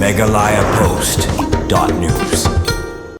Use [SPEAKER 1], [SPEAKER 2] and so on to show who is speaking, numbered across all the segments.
[SPEAKER 1] megalayapost.news.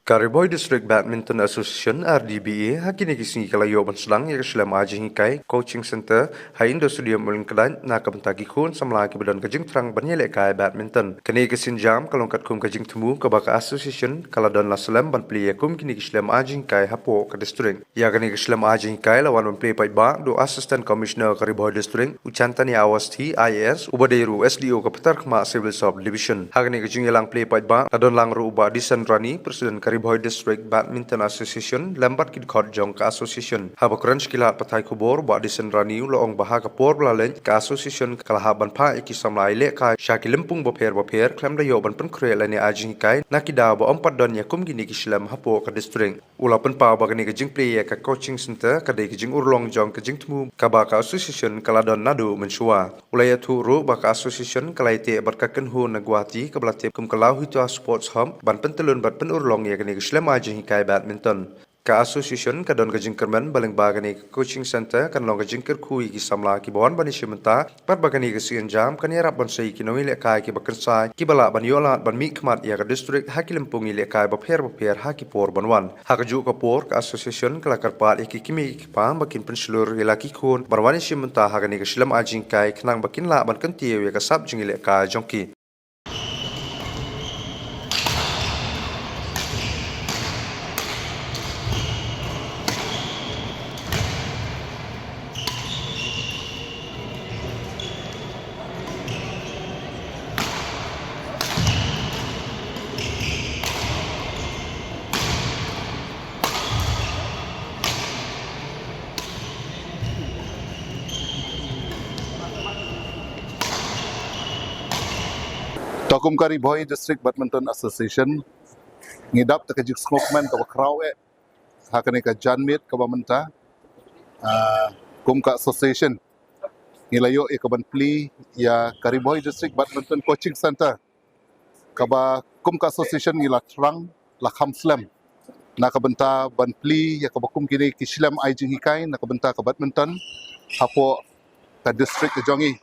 [SPEAKER 2] Kariboy District Badminton Association RDBA hakini kisingi kalayo banselang ya keselam ajing hikai coaching center hai indo studio mulingkalan na kabantagi kun samla kibadan kajing terang banyele kai badminton kini kisin jam kalongkat kum kajing temu kabaka association kaladon la selam ban play kum kini keselam ajing kai hapo ke district ya kini keselam ajing kai lawan ban play pai ba do assistant commissioner Kariboy District uchantani awasti IAS ubadairu SDO kapatar kma civil sub division hakini kajing yalang play pai ba ladon lang ru uba disanrani presiden Kariboy District Badminton Association lambat kid khod jong ka association haba crunch kila patai kubor ba disen rani loong baha ka por blalen ka association kalahaban pha iki samlai le ka shakilimpung bo pher klem da yo ban pen krele ni ajing kai nakida ba ompat don ya kum gini kislam hapo ka district ulapan pa ba gani ka jing play ka coaching center ka de jing urlong jong ka jing tmu ka ba ka association kaladon nadu mensua ulaya tu ru ba ka association kalaite bat ka kenhu na guati ka blate kum kalau hitu sports hub ban pentelun bat pen urlong ya kini keselam ajing hikai badminton ka association ka don ka jingkerman baling bagani coaching center kan long ka jingker kui ki samla ki bon bani shimenta pat bagani ka sian jam kan yarap ban sei ki noile kai ki bakar sai ki bala ban yola ban mi khmat ya ka district hakilimpung ile kai ba pher ha ki por banwan ha ka ju ka por ka association kala karpat ki kimi ki pam bakin penslur ila ki khun barwani shimenta ha gani ka keselam ajing kai khnang bakin la ban kan tie ya ka sab jing ile ka jongki
[SPEAKER 3] Tokum Kariboy District Badminton Association ngidap ta kajik smokeman ka kraw hakane ka janmit ka bamenta kum ka association nilayo ka ban pli ya Kariboy District Badminton Coaching Center ka ba kum ka association ngila trang la khamslam na ka benta ban pli ya ka kum kini kislam ajing hikai na ka benta ka badminton hapo ka district ka jongi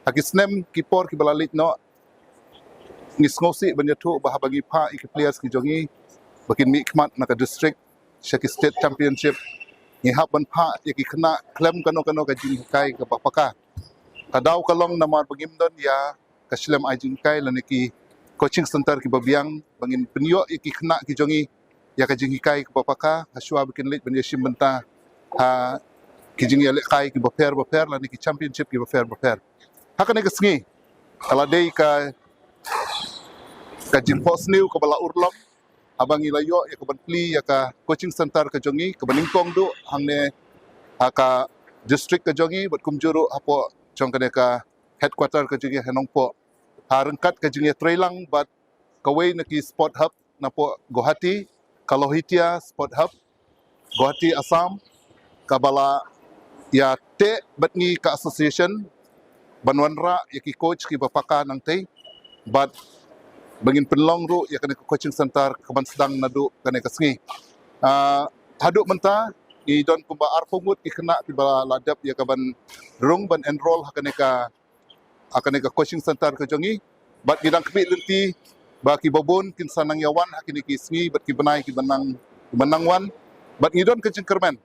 [SPEAKER 3] hakisnem kipor ki balalit no ngisngosi banyatu bahabagi pa iki players ki jongi bakin mi khmat na ka district shaki state championship ngihap ban pa iki kena klem kano ka jing kai ka papaka kadaw kalong na mar bagimdon ya kaslam ajing kai laniki coaching center ki babiang bangin penyo iki kena ki jongi ya ka jing kai ka papaka haswa bakin lit banyashim benta ha ki jing ya le kai ki baper laniki championship ki baper hakane ka sngi kaladei ka kajin pos new ka bala urlom abang ilayo ya ka banpli ya ka coaching center ka jongi ka baningkong do hangne ka district ka jongi bat kumjuro apo jong ka headquarter ka jongi hanongpo harengkat ka jongi trailang bat kaway na ki sport hub na po Guwahati Kalohitia sport hub Guwahati Assam kabala ya te batngi ka association banwanra ya ki coach ki bapaka nang tay bat bangin penlong ru ya kena coaching center kaban sedang nadu kena kasngi haduk menta i don kumba arpungut i kena tiba ladap ya kaban rung ban enroll hakane ka coaching center ka jongi bat gidang kemi lenti baki babon kin sanang yawan hakini kisngi bat ki benai ki benang wan bat ngidon ka jengkerman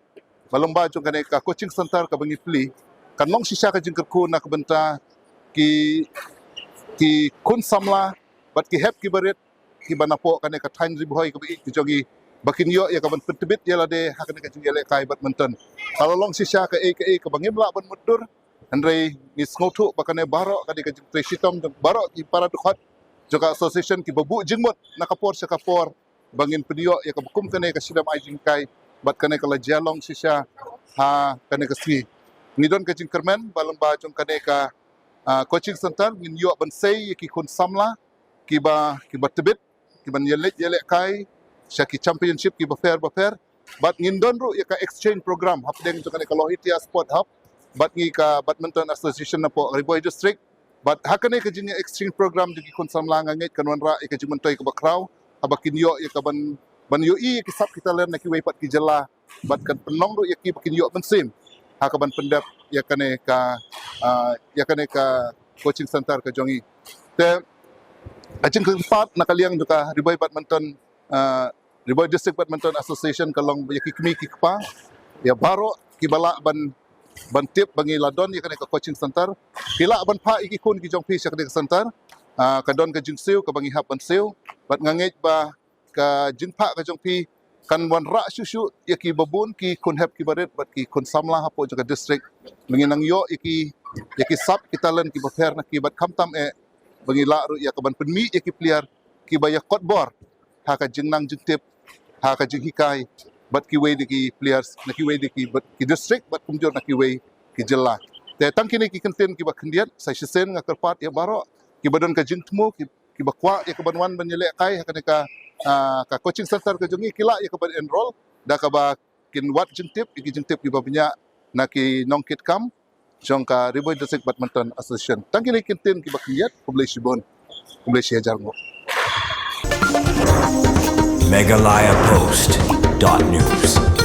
[SPEAKER 3] balomba jong kena ka coaching center ka bangi pli kan long sisa ka jengkerku na kabenta ki kun samla bat ki hep ki barit ki banapo kane ka time riboy ka bi jongi bakin yo ya ka ban pentebit ya lade hakane ka jongi le kai badminton kalau long sisa ka ka bangimla ban mudur andre ni sngotu bakane baro ka ka jing sitom baro ki para dukhot joka association ki babu jingmot nakapor sa kapor bangin penyo ya ka bukum kane ka sidam ajing kai bat kane ka lajalong sisa ha kane ka si ngidon ka jingkerman balamba jong kane ka coaching center ngin yo ban sei ki kun samla kiba tebit kiban yelet kai shaki championship kiba fair but ngindon ru ya ka exchange program hapdeng to ka Lohitia sport hub but ngi ka badminton association na po Kariboy District but hakane ka jing exchange program digi kon samlanga ngit kanwanra ka jimentoy ka bakraw abakin yo ya ka ban yo i ki sap kita len na ki wepat ki jela but kan penong ru ya ki bakin yo ban sim hakaban pendap ya kane ka coaching center ka jongi te Ajeng keempat nakaliang juga Riboy Badminton Riboy District Badminton Association kalong yaki kami kikpa ya baro kibala ban tip bangi ladon ya ka coaching center pila ban pa iki kun ki jong pi sak ka center kadon ka jing siu ka bangi hap ban siu bat ngangej ba ka jing pa ka jong pi kan wan ra shu yaki babun ki kun hap ki baret bat ki kun samla hapo jaga district menginang yo yaki sub kitalan ki bafer na ki bat kamtam bangi la ru ya ka ban penmi yaki player ki baya kotbor ha ka jing nang jing tip ha ka jing hikai bat ki way ki players na ki way ki bat ki district bat kumjor na ki way ki jilla te tang kini ki content ki ba kendiat sai sisen nga kerpat ya baro ki badon ka jing tmu ki ba kwa ya ka banwan banyele kai ha ka coaching center ka jongi kila ya ka ban enroll da ka ba kin wat jing tip ki ba banya na ki nongkit kam jong ka Riboy District Badminton Association tang kini content ki ba kendiat kumlay sibon kumlay siya jarmo
[SPEAKER 1] Meghalaya Post.news.